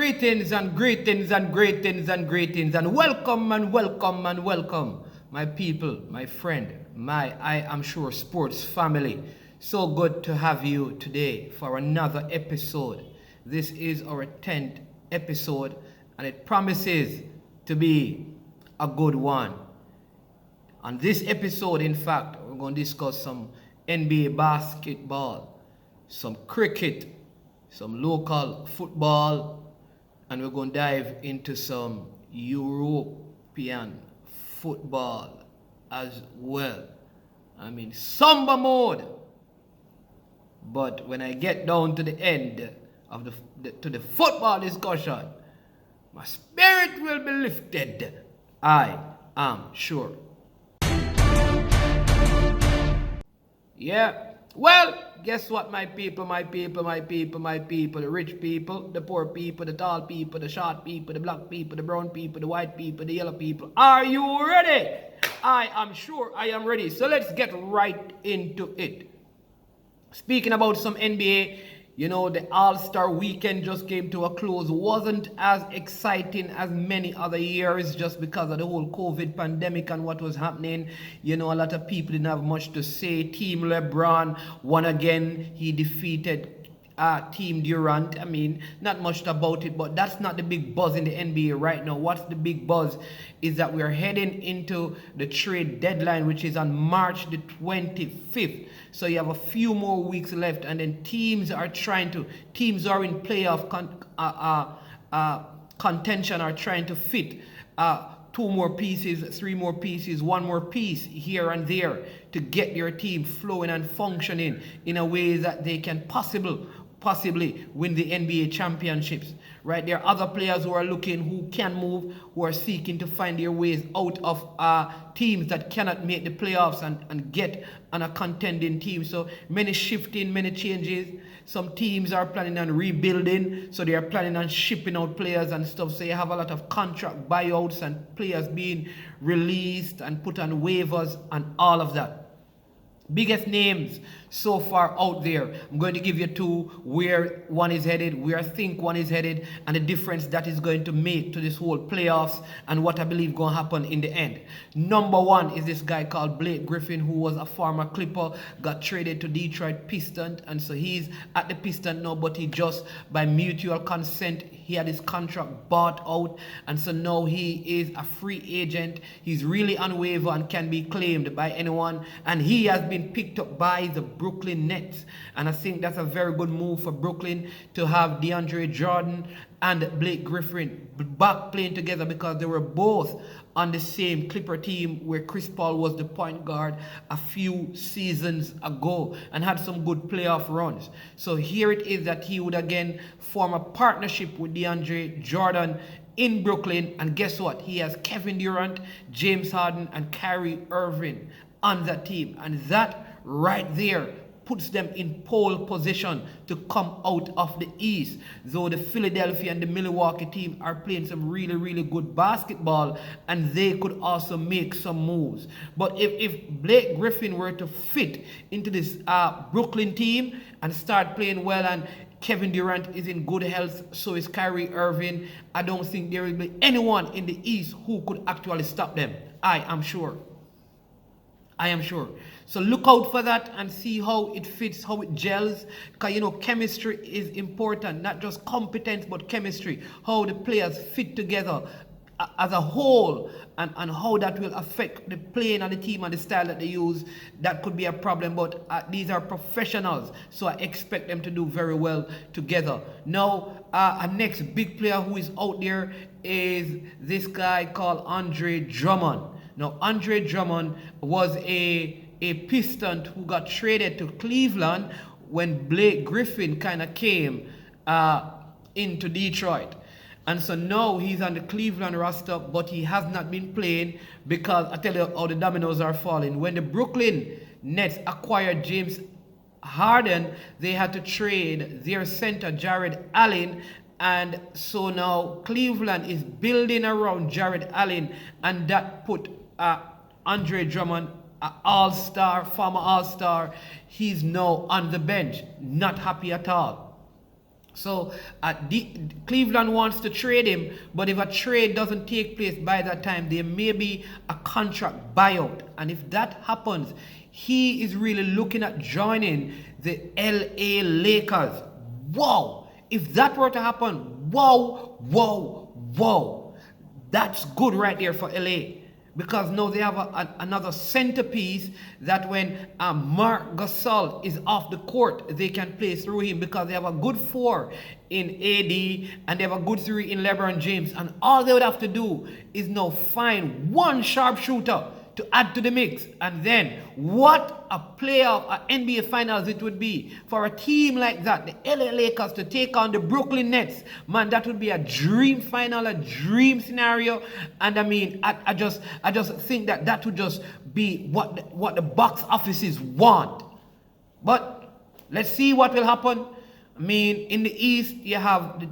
Greetings and greetings and greetings and greetings and welcome and welcome and welcome, my people, my friend, I am sure sports family. So good to have you today for another episode. This is our 10th episode and it promises to be a good one. On this episode, in fact, we're going to discuss some NBA basketball, some cricket, some local football, and we're going to dive into some European football as well. I mean, samba mode. But when I get down to the end of the football discussion, my spirit will be lifted. I am sure. Yeah. Well, guess what, my people, the rich people, the poor people, the tall people, the short people, the black people, the brown people, the white people, the yellow people. Are you ready? I am sure I am ready. So let's get right into it. Speaking about some NBA, you know, the All-Star weekend just came to a close. Wasn't as exciting as many other years just because of the whole COVID pandemic and what was happening. You know, a lot of people didn't have much to say. Team LeBron won again. He defeated Team Durant. I mean, not much about it, but that's not the big buzz in the NBA right now. What's the big buzz is that we're heading into the trade deadline, which is on March the 25th. So you have a few more weeks left, and then teams are in playoff contention, are trying to fit 2 more pieces, 3 more pieces, 1 more piece here and there to get your team flowing and functioning in a way that they can possibly win the NBA championships, right? There are other players who are looking, who can move, who are seeking to find their ways out of teams that cannot make the playoffs and get on a contending team. So many shifting, many changes. Some teams are planning on rebuilding, so they are planning on shipping out players and stuff. So you have a lot of contract buyouts and players being released and put on waivers and all of that. Biggest names so far out there. I'm going to give you 2, where one is headed, where I think one is headed, and the difference that is going to make to this whole playoffs and what I believe going to happen in the end. Number 1 is this guy called Blake Griffin, who was a former Clipper, got traded to Detroit Pistons, and so he's at the Pistons now, but he just, by mutual consent, he had his contract bought out, and so now he is a free agent. He's really on waiver and can be claimed by anyone, and he has been picked up by the Brooklyn Nets, and I think that's a very good move for Brooklyn to have DeAndre Jordan and Blake Griffin back playing together, because they were both on the same Clipper team where Chris Paul was the point guard a few seasons ago and had some good playoff runs. So here it is that he would again form a partnership with DeAndre Jordan in Brooklyn, and guess what? He has Kevin Durant, James Harden, and Kyrie Irving on that team, and that right there puts them in pole position to come out of the East. Though the Philadelphia and the Milwaukee team are playing some really good basketball, and they could also make some moves. But if Blake Griffin were to fit into this Brooklyn team and start playing well, and Kevin Durant is in good health, so is Kyrie Irving, I don't think there will be anyone in the East who could actually stop them. I am sure. So look out for that and see how it fits, how it gels. Because, you know, chemistry is important. Not just competence, but chemistry. How the players fit together as a whole, and how that will affect the playing of the team and the style that they use. That could be a problem, but these are professionals, so I expect them to do very well together. Now, a next big player who is out there is this guy called Andre Drummond. Now, Andre Drummond was a Piston who got traded to Cleveland when Blake Griffin kind of came into Detroit. And so now he's on the Cleveland roster, but he has not been playing because I tell you how the dominoes are falling. When the Brooklyn Nets acquired James Harden, they had to trade their center Jared Allen, and so now Cleveland is building around Jared Allen, and that put Andre Drummond, all-star, former all-star, he's now on the bench, not happy at all. So Cleveland wants to trade him, but if a trade doesn't take place by that time, there may be a contract buyout. And if that happens, he is really looking at joining the LA Lakers. Wow! If that were to happen, wow, wow, wow. That's good right there for LA. Because now they have another centerpiece that when Marc Gasol is off the court, they can play through him because they have a good 4 in AD and they have a good 3 in LeBron James. And all they would have to do is now find one sharpshooter to add to the mix. And then what a playoff, an NBA Finals it would be for a team like that, the LA Lakers, to take on the Brooklyn Nets. Man, that would be a dream final, a dream scenario. And I mean, I just think that would just be what the box offices want. But let's see what will happen. I mean, in the East, you have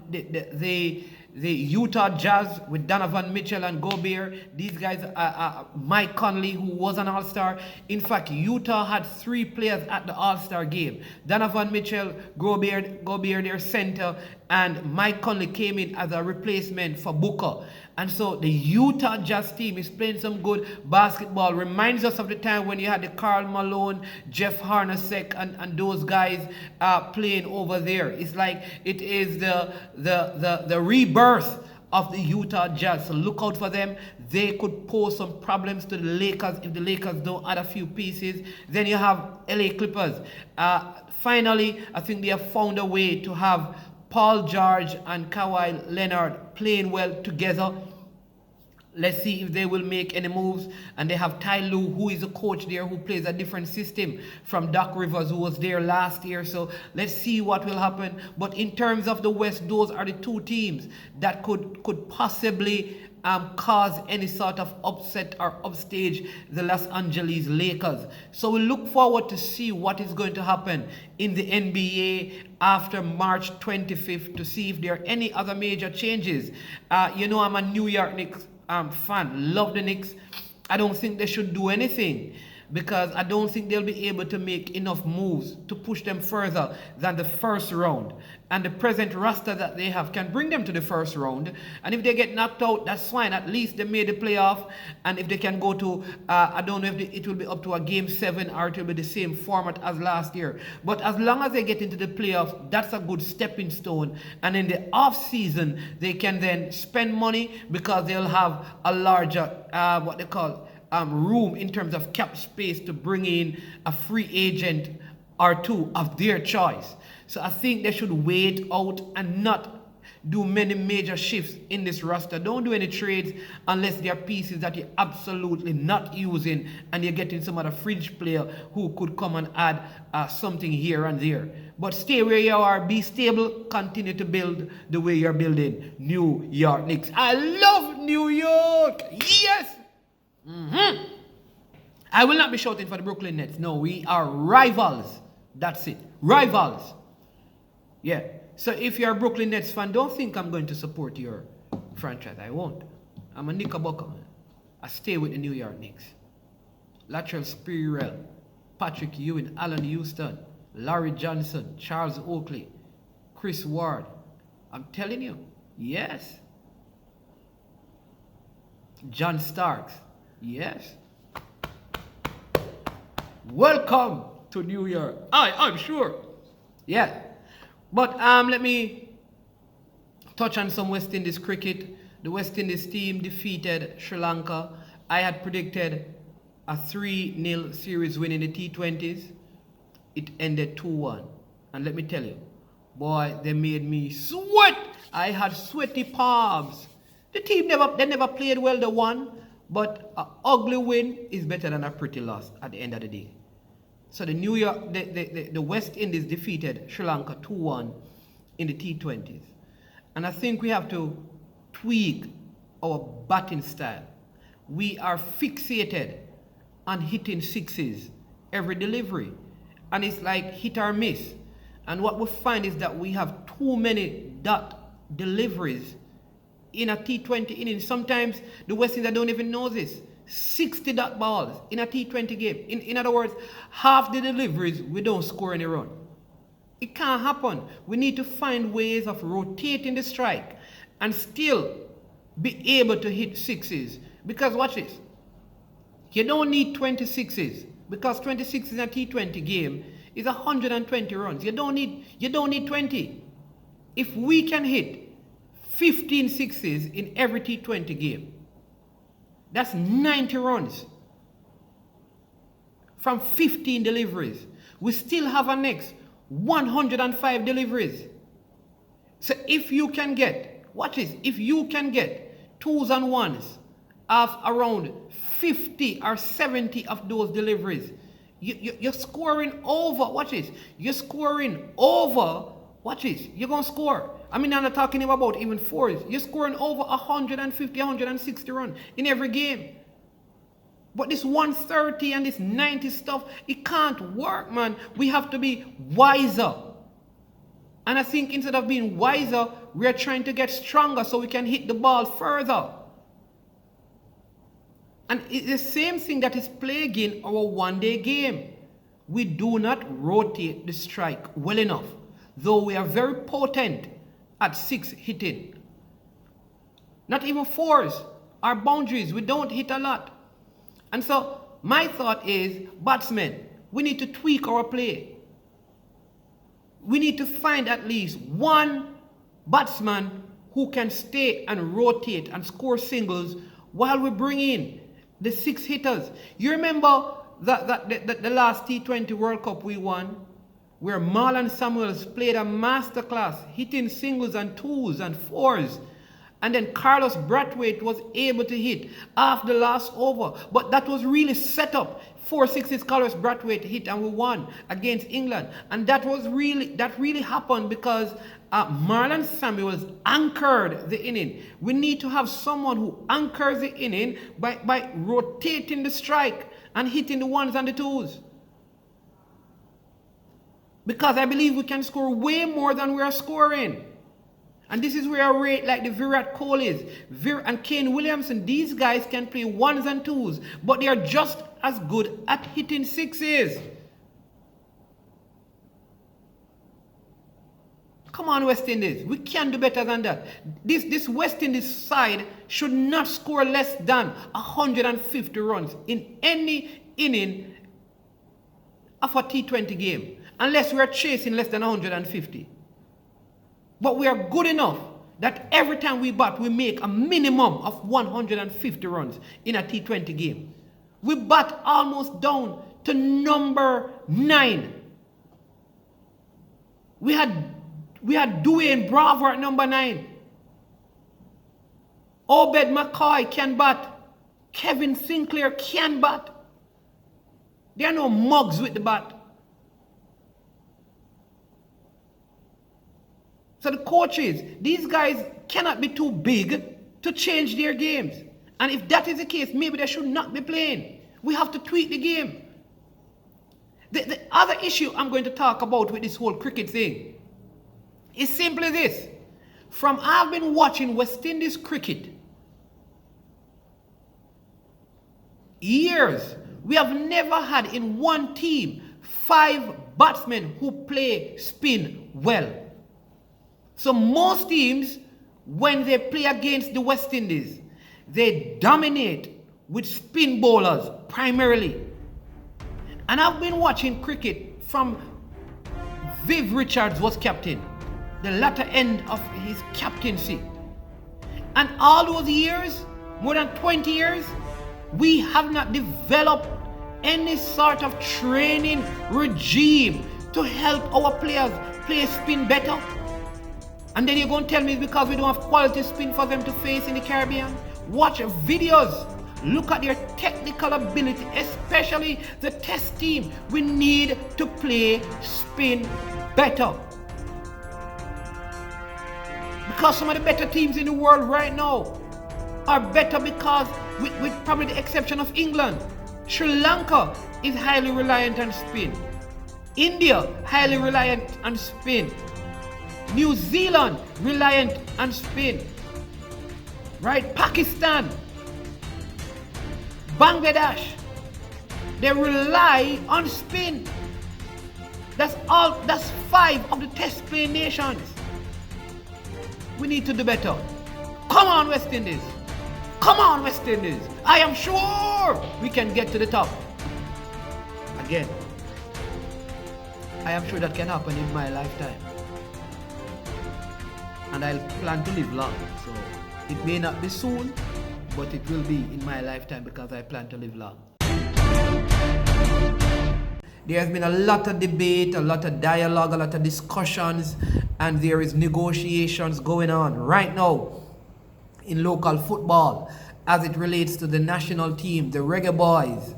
the Utah Jazz with Donovan Mitchell and Gobert. These guys are Mike Conley, who was an All-Star. In fact, Utah had 3 players at the All-Star game. Donovan Mitchell, Gobert their center, and Mike Conley came in as a replacement for Booker. And so the Utah Jazz team is playing some good basketball. Reminds us of the time when you had the Karl Malone, Jeff Hornacek, and those guys playing over there. It's like it is the rebirth of the Utah Jazz. So look out for them. They could pose some problems to the Lakers if the Lakers don't add a few pieces. Then you have LA Clippers. Finally, I think they have found a way to have Paul George and Kawhi Leonard playing well together. Let's see if they will make any moves. And they have Ty Lue, who is a coach there, who plays a different system from Doc Rivers, who was there last year. So let's see what will happen. But in terms of the West, those are the 2 teams that could possibly cause any sort of upset or upstage the Los Angeles Lakers. So we look forward to see what is going to happen in the NBA after March 25th to see if there are any other major changes. You know, I'm a New York Knicks fan. Love the Knicks. I don't think they should do anything because I don't think they'll be able to make enough moves to push them further than the first round. And the present roster that they have can bring them to the first round. And if they get knocked out, that's fine. At least they made the playoff. And if they can go to, I don't know if it will be up to a game 7 or it will be the same format as last year. But as long as they get into the playoffs, that's a good stepping stone. And in the off season, they can then spend money because they'll have a larger, what they call, room in terms of cap space to bring in a free agent or 2 of their choice. So I think they should wait out and not do many major shifts in this roster. Don't do any trades unless there are pieces that you're absolutely not using and you're getting some other fringe player who could come and add something here and there. But stay where you are, be stable, continue to build the way you're building New York Knicks. I love New York! Yes! I will not be shouting for the Brooklyn Nets. No, we are rivals. That's it. Rivals. Yeah. So if you're a Brooklyn Nets fan, don't think I'm going to support your franchise. I won't. I'm a Knickerbocker, man. I stay with the New York Knicks. Latrell Sprewell, Patrick Ewing, Allen Houston, Larry Johnson, Charles Oakley, Chris Ward. I'm telling you. Yes. John Starks. Yes. Welcome to New York. I'm sure. Yeah. But let me touch on some West Indies cricket. The West Indies team defeated Sri Lanka. I had predicted a 3-0 series win in the T20s. It ended 2-1. And let me tell you, boy, they made me sweat. I had sweaty palms. The team never played well, they won. But an ugly win is better than a pretty loss at the end of the day. So the West Indies defeated Sri Lanka 2-1 in the T20s. And I think we have to tweak our batting style. We are fixated on hitting sixes every delivery. And it's like hit or miss. And what we find is that we have too many dot deliveries in a T20 inning. Sometimes the West Indies don't even know this. 60 dot balls in a T20 game. In other words, half the deliveries, we don't score any run. It can't happen. We need to find ways of rotating the strike and still be able to hit sixes. Because watch this. You don't need 26s because 26 in a T20 game is 120 runs. You don't need 20. If we can hit 15 sixes in every T20 game, that's 90 runs from 15 deliveries. We still have a next 105 deliveries. So if you can get, watch this, if you can get twos and ones of around 50 or 70 of those deliveries, you're scoring over, watch this, you're scoring over, watch this, you're going to score. I mean, I'm not talking about even fours. You're scoring over 150, 160 runs in every game. But this 130 and this 90 stuff, it can't work, man. We have to be wiser. And I think instead of being wiser, we're trying to get stronger so we can hit the ball further. And it's the same thing that is plaguing our one-day game. We do not rotate the strike well enough, though we are very potent at six hitting. Not even fours. Our boundaries, we don't hit a lot. And so my thought is, batsmen, we need to tweak our play. We need to find at least one batsman who can stay and rotate and score singles while we bring in the six hitters. You remember the last T20 World Cup we won, where Marlon Samuels played a masterclass, hitting singles and twos and fours. And then Carlos Brathwaite was able to hit after the last over. But that was really set up. 4 sixes Carlos Brathwaite hit and we won against England. And that really happened because Marlon Samuels anchored the inning. We need to have someone who anchors the inning by rotating the strike and hitting the ones and the twos. Because I believe we can score way more than we are scoring. And this is where I rate like the Virat Kohlis and Kane Williamson. These guys can play ones and twos, but they are just as good at hitting sixes. Come on, West Indies. We can do better than that. This West Indies side should not score less than 150 runs in any inning of a T20 game, unless we are chasing less than 150. But we are good enough that every time we bat, we make a minimum of 150 runs in a T20 game. We bat almost down to number 9. We had Dwayne Bravo at number 9. Obed McCoy can bat. Kevin Sinclair can bat. There are no mugs with the bat. So the coaches, these guys cannot be too big to change their games. And if that is the case, maybe they should not be playing. We have to tweak the game. The other issue I'm going to talk about with this whole cricket thing is simply this. From I've been watching West Indies cricket years, we have never had in one team 5 batsmen who play spin well. So most teams, when they play against the West Indies, they dominate with spin bowlers primarily. And I've been watching cricket from Viv Richards was captain, the latter end of his captaincy. And all those years, more than 20 years, we have not developed any sort of training regime to help our players play spin better. And then you're going to tell me it's because we don't have quality spin for them to face in the Caribbean? Watch videos. Look at their technical ability, especially the test team. We need to play spin better. Because some of the better teams in the world right now are better because, with probably the exception of England, Sri Lanka is highly reliant on spin. India, highly reliant on spin. New Zealand, reliant on spin. Right? Pakistan, Bangladesh, they rely on spin. That's all. That's 5 of the test playing nations. We need to do better. Come on, West Indies. Come on, West Indies. I am sure we can get to the top. Again, I am sure that can happen in my lifetime. And I plan to live long. So it may not be soon, but it will be in my lifetime because I plan to live long. There has been a lot of debate, a lot of dialogue, a lot of discussions, and there is negotiations going on right now in local football as it relates to the national team, the Reggae Boyz,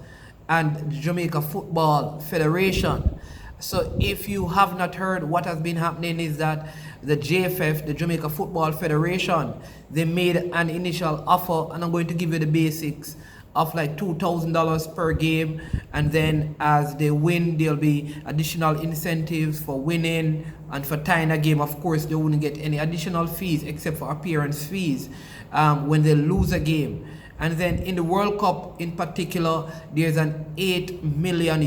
and the Jamaica Football Federation. So if you have not heard, what has been happening is that the JFF, the Jamaica Football Federation, they made an initial offer, and I'm going to give you the basics, of like $2,000 per game, and then as they win, there'll be additional incentives for winning, and for tying a game, of course, they wouldn't get any additional fees except for appearance fees when they lose a game. And then in the World Cup in particular, there's an $8 million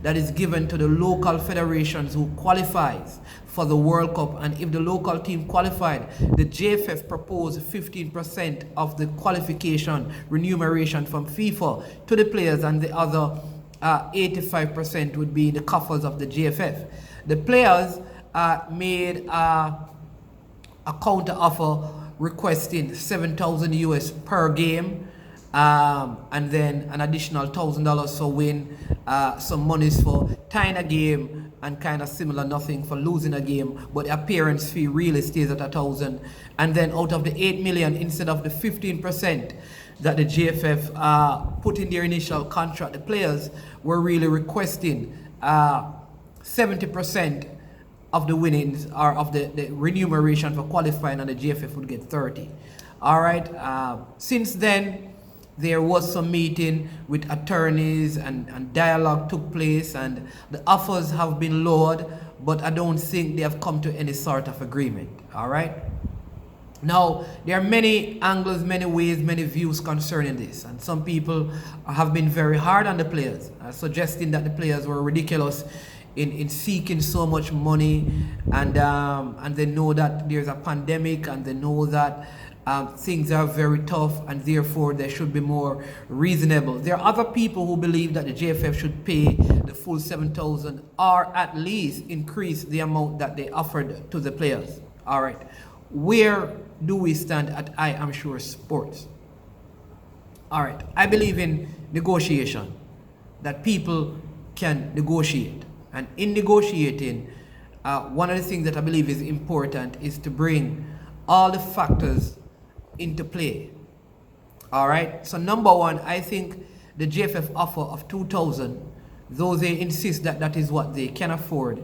that is given to the local federations who qualifies for the World Cup. And if the local team qualified, the JFF proposed 15% of the qualification remuneration from FIFA to the players, and the other 85% would be in the coffers of the JFF. The players made a counter offer requesting $7,000 per game, and then an additional $1,000 for win, some monies for tying a game, and kind of similar nothing for losing a game, but the appearance fee really stays at $1,000. And then out of the $8 million, instead of the 15% that the JFF put in their initial contract, the players were really requesting 70% of the winnings, or of the remuneration for qualifying, and the JFF would get 30. All right. Since then, there was some meeting with attorneys, and dialogue took place, and the offers have been lowered, but I don't think they have come to any sort of agreement. All right. Now, there are many angles, many ways, many views concerning this, and some people have been very hard on the players, suggesting that the players were ridiculous in seeking so much money, and they know that there's a pandemic, and they know that things are very tough, and therefore they should be more reasonable. There are other people who believe that the JFF should pay the full $7,000, or at least increase the amount that they offered to the players. All right, where do we stand at I Am Sure Sports? All right, I believe in negotiation, that people can negotiate. And in negotiating, one of the things that I believe is important is to bring all the factors into play. All right. So number one, I think the JFF offer of $2,000, though they insist that that is what they can afford,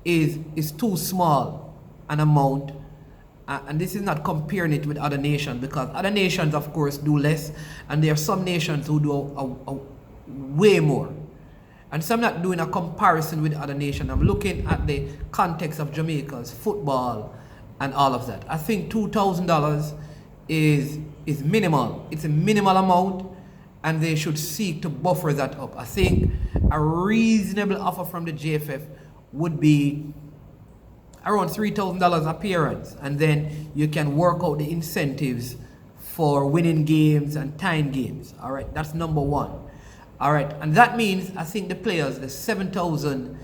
is too small an amount. And this is not comparing it with other nations, because other nations, of course, do less, and there are some nations who do a way more. And so I'm not doing a comparison with other nations. I'm looking at the context of Jamaica's football and all of that. I think $2,000 is minimal. It's a minimal amount, and they should seek to buffer that up. I think a reasonable offer from the JFF would be around $3,000 appearance, and then you can work out the incentives for winning games and tying games. All right, that's number one. All right, and that means I think the players, the $7,000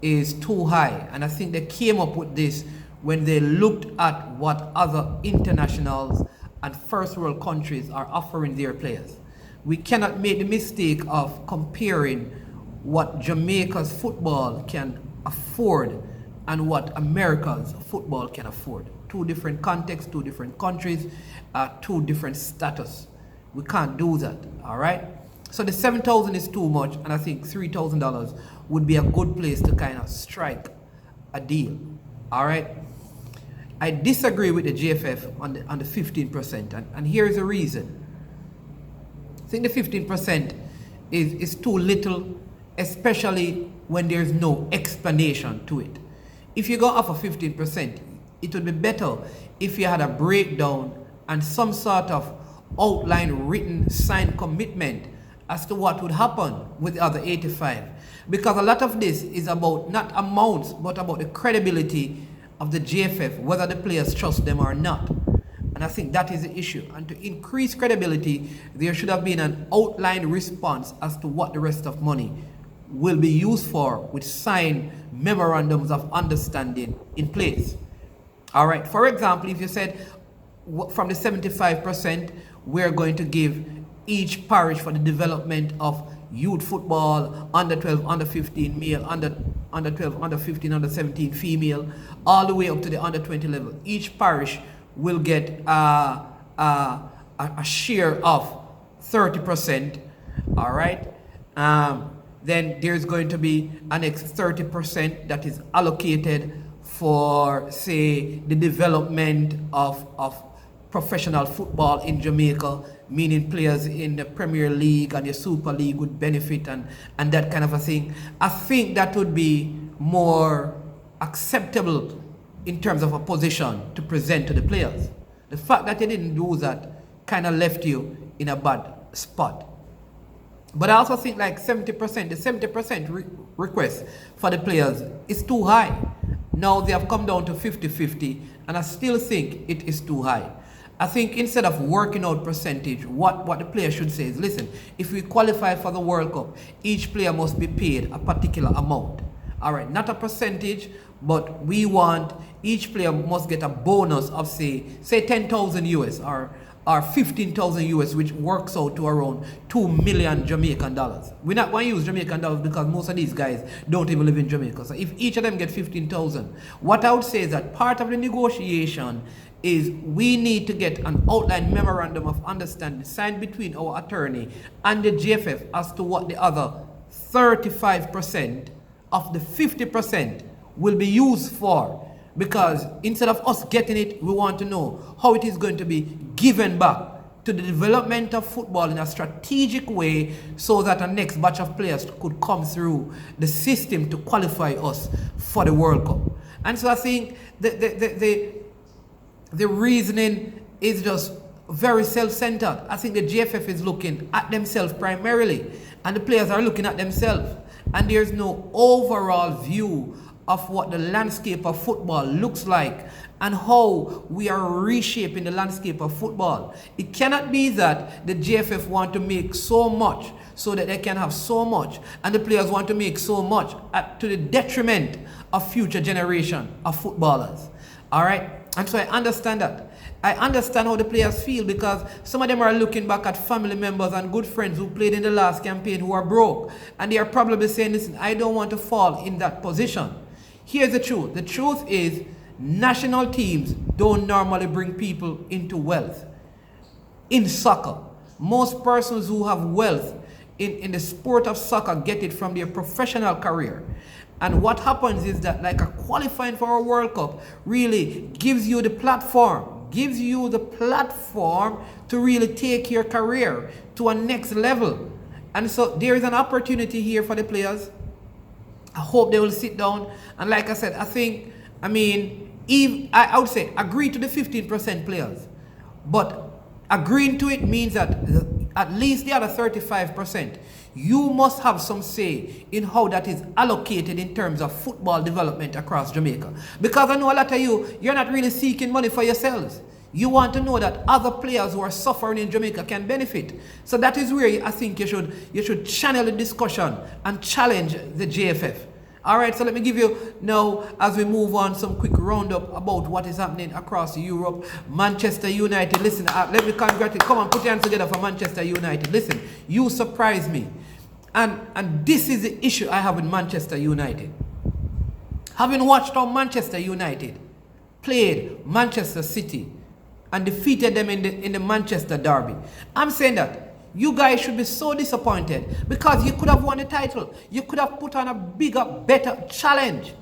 is too high, and I think they came up with this when they looked at what other internationals and first world countries are offering their players. We cannot make the mistake of comparing what Jamaica's football can afford and what America's football can afford. Two different contexts, two different countries, two different status. We can't do that, all right? So the $7,000 is too much, and I think $3,000 would be a good place to kind of strike a deal, all right? I disagree with the JFF on the 15%, and here's the reason. I think the 15% is too little, especially when there's no explanation to it. If you go off of 15%, it would be better if you had a breakdown and some sort of outline, written, signed commitment as to what would happen with the other 85. Because a lot of this is about not amounts, but about the credibility of the JFF, whether the players trust them or not. And I think that is the issue. And to increase credibility, there should have been an outlined response as to what the rest of money will be used for, with signed memorandums of understanding in place. All right. For example, if you said from the 75%, we're going to give each parish for the development of youth football, under 12, under 15 male, under 12, under 15, under 17 female, all the way up to the under 20 level. Each parish will get a share of 30%. All right. Then there's going to be an next 30% that is allocated for, say, the development of professional football in Jamaica, meaning players in the Premier League and the Super League would benefit and that kind of a thing. I think that would be more acceptable in terms of a position to present to the players. The fact that they didn't do that kind of left you in a bad spot. But I also think like 70%, the 70% request for the players is too high. Now they have come down to 50-50, and I still think it is too high. I think instead of working out percentage, what the player should say is, listen, if we qualify for the World Cup, each player must be paid a particular amount. All right, not a percentage, but we want each player must get a bonus of say 10,000 US or 15,000 US, which works out to around 2 million Jamaican dollars. We're not going to use Jamaican dollars because most of these guys don't even live in Jamaica. So if each of them get 15,000, what I would say is that part of the negotiation is we need to get an outline memorandum of understanding signed between our attorney and the JFF as to what the other 35% of the 50% will be used for. Because instead of us getting it, we want to know how it is going to be given back to the development of football in a strategic way, so that a next batch of players could come through the system to qualify us for the World Cup. And so I think the reasoning is just very self-centered. I think the JFF is looking at themselves primarily, and the players are looking at themselves. And there's no overall view of what the landscape of football looks like and how we are reshaping the landscape of football. It cannot be that the JFF want to make so much so that they can have so much, and the players want to make so much to the detriment of future generation of footballers. All right? And so I understand that. I understand how the players feel, because some of them are looking back at family members and good friends who played in the last campaign who are broke, and they are probably saying, listen, I don't want to fall in that position. Here's the truth. The truth is national teams don't normally bring people into wealth. In soccer, most persons who have wealth in the sport of soccer get it from their professional career. And what happens is that, like, a qualifying for a World Cup really gives you the platform, to really take your career to a next level. And so there is an opportunity here for the players. I hope they will sit down. And like I said, I would say agree to the 15% players. But agreeing to it means that at least the other 35%, you must have some say in how that is allocated in terms of football development across Jamaica. Because I know a lot of you're not really seeking money for yourselves. You want to know that other players who are suffering in Jamaica can benefit. So that is where I think you should channel the discussion and challenge the JFF. All right, so let me give you now, as we move on, some quick roundup about what is happening across Europe. Manchester United, listen, let me congratulate. Come on, put your hands together for Manchester United. Listen, you surprised me. And this is the issue I have with Manchester United. Having watched how Manchester United played Manchester City and defeated them in the Manchester Derby, I'm saying that you guys should be so disappointed, because you could have won the title. You could have put on a bigger, better challenge.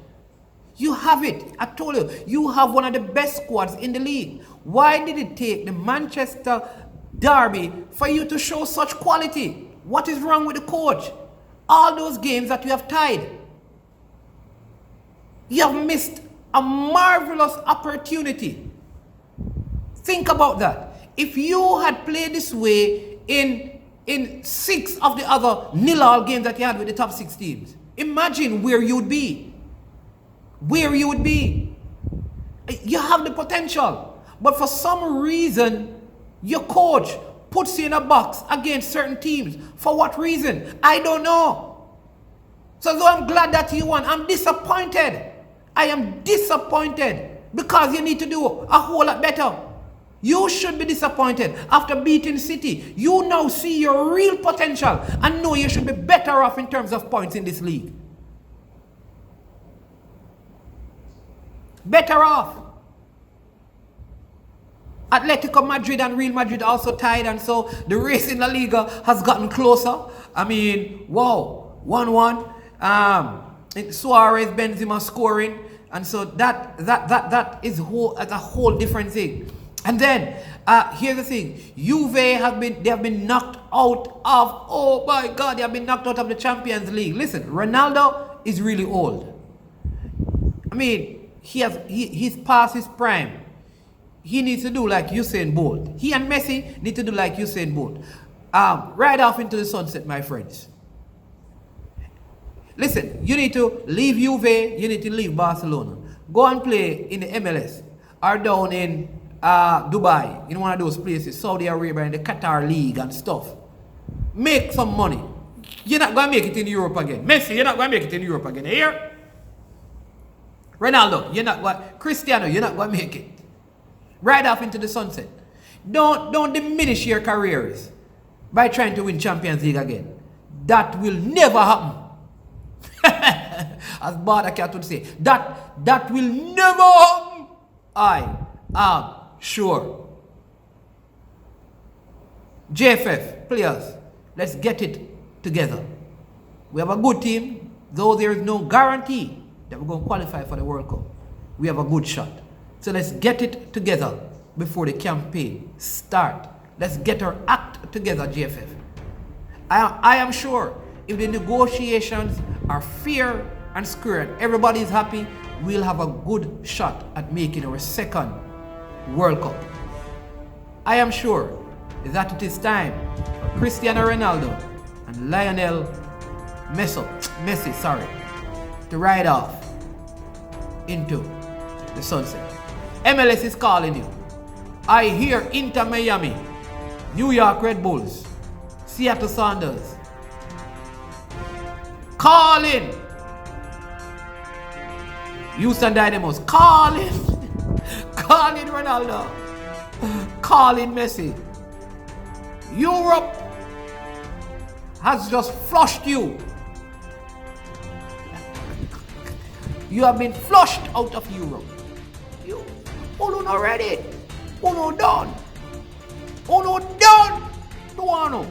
You have it. I told you, you have one of the best squads in the league. Why did it take the Manchester Derby for you to show such quality? What is wrong with the coach? All those games that you have tied, you have missed a marvelous opportunity. Think about that. If you had played this way in in 6 of the other nil-all games that you had with the top 6 teams. Imagine where you would be. Where you would be. You have the potential. But for some reason, your coach puts you in a box against certain teams. For what reason? I don't know. So though I'm glad that you won, I'm disappointed. I am disappointed because you need to do a whole lot better. You should be disappointed after beating City. You now see your real potential and know you should be better off in terms of points in this league. Better off. Atletico Madrid and Real Madrid also tied, and so the race in La Liga has gotten closer. I mean, wow, 1-1. Suarez, Benzema scoring, and so that is a whole different thing. And then here's the thing: Juve have been knocked out of. Oh my God, they have been knocked out of the Champions League. Listen, Ronaldo is really old. I mean, he's past his prime. He needs to do like Usain Bolt. He and Messi need to do like Usain Bolt. Ride off into the sunset, my friends. Listen, you need to leave Juve, you need to leave Barcelona. Go and play in the MLS or down in Dubai, in one of those places, Saudi Arabia and the Qatar League and stuff. Make some money. You're not going to make it in Europe again. Messi, you're not going to make it in Europe again. Here? Ronaldo, you're not going. Cristiano, you're not going to make it. Ride off into the sunset. Don't diminish your careers by trying to win Champions League again. That will never happen. As Badakat would say, that will never happen. I am sure. JFF players, let's get it together. We have a good team, though there is no guarantee that we're going to qualify for the World Cup. We have a good shot. So let's get it together before the campaign start. Let's get our act together, JFF. I am sure if the negotiations are fair and square and everybody is happy, we'll have a good shot at making our second World Cup. I am sure that it is time for Cristiano Ronaldo and Lionel Messi, to ride off into the sunset. MLS is calling you. I hear Inter Miami, New York Red Bulls, Seattle Sounders calling. Houston Dynamos calling. Calling Ronaldo. Calling Messi. Europe has just flushed you. You have been flushed out of Europe. You not ready. Uno done. Uno done. Duano.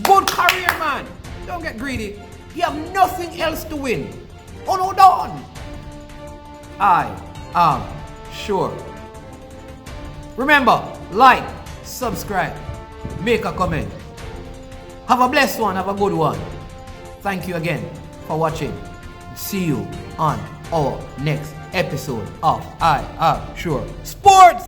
Good career, man. Don't get greedy. You have nothing else to win. Uno done. I am sure. Remember, like, subscribe, make a comment. Have a blessed one, have a good one. Thank you again for watching. See you on our next episode of I Am Sure Sports.